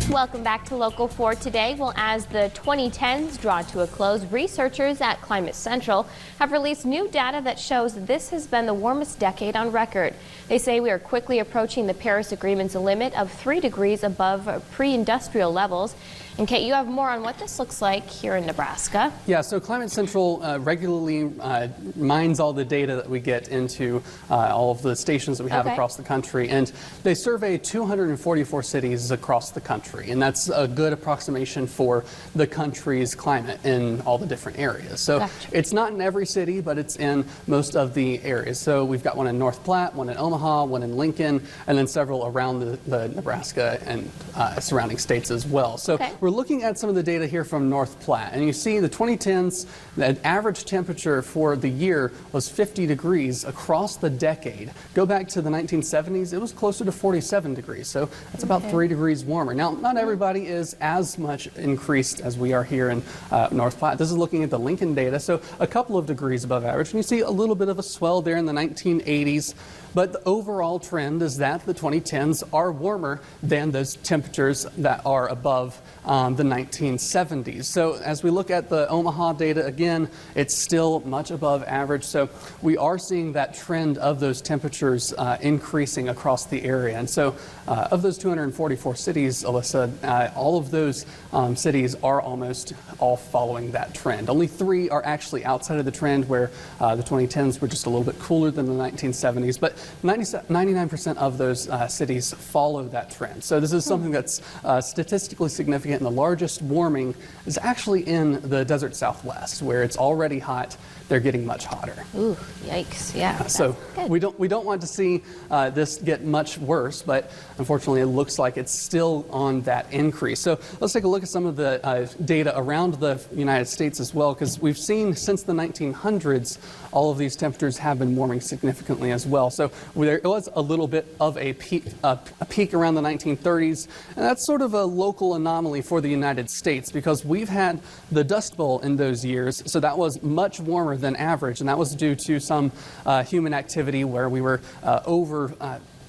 Welcome back to Local 4 today. Well, as the 2010s draw to a close, researchers at Climate Central have released new data that shows this has been the warmest decade on record. They say we are quickly approaching the Paris Agreement's limit of 3 degrees above pre-industrial levels. And Kate, you have more on what this looks like here in Nebraska. Yeah, so Climate Central regularly mines all the data that we get into all of the stations that we have across the country, and they survey 244 cities across the country, and that's a good approximation for the country's climate in all the different areas. So it's not in every city, but it's in most of the areas. So we've got one in North Platte, one in Omaha, one in Lincoln, and then several around the Nebraska and surrounding states as well. So we're looking at some of the data here from North Platte, and you see the 2010s, the average temperature for the year was 50 degrees across the decade. Go back to the 1970s, it was closer to 47 degrees, so that's about 3 degrees warmer. Now, not everybody is as much increased as we are here in North Platte. This is looking at the Lincoln data, so a couple of degrees above average, and you see a little bit of a swell there in the 1980s. But the overall trend is that the 2010s are warmer than those temperatures that are above the 1970s. So as we look at the Omaha data again, it's still much above average. So we are seeing that trend of those temperatures increasing across the area. And so of those 244 cities, Alyssa, all of those cities are almost all following that trend. Only 3 are actually outside of the trend, where the 2010s were just a little bit cooler than the 1970s. But 99% of those cities follow that trend. So this is something that's statistically significant, and the largest warming is actually in the desert Southwest, where it's already hot. They're getting much hotter. Ooh, yikes! Yeah. So we don't want to see this get much worse, but unfortunately, it looks like it's still on that increase. So let's take a look at some of the data around the United States as well, because we've seen since the 1900s, all of these temperatures have been warming significantly as well. So there was a little bit of a peak around the 1930s, and that's sort of a local anomaly for the United States, because we've had the Dust Bowl in those years, so that was much warmer than average, and that was due to some human activity where we were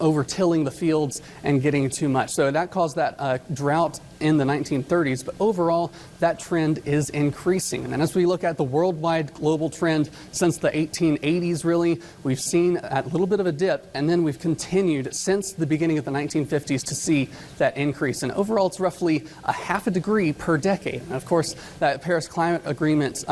over-tilling the fields and getting too much. So that caused that drought in the 1930s, but overall that trend is increasing. And then as we look at the worldwide global trend since the 1880s, really, we've seen a little bit of a dip, and then we've continued since the beginning of the 1950s to see that increase. And overall it's roughly a half a degree per decade. And of course, that Paris Climate Agreement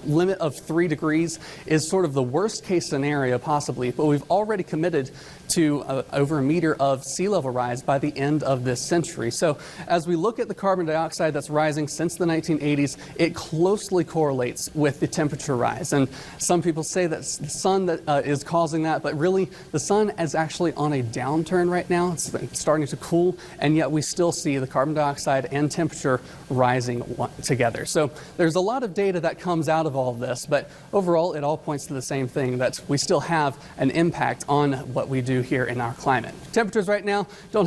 limit of 3 degrees is sort of the worst case scenario possibly, but we've already committed to over 1 meter of sea level rise by the end of this century. So as we look at the carbon dioxide that's rising since the 1980s, it closely correlates with the temperature rise. And some people say that it's the sun that is causing that, but really the sun is actually on a downturn right now. It's starting to cool, and yet we still see the carbon dioxide and temperature rising together. So there's a lot of data that comes out of all of this, but overall it all points to the same thing, that we still have an impact on what we do here in our climate. Temperatures right now don't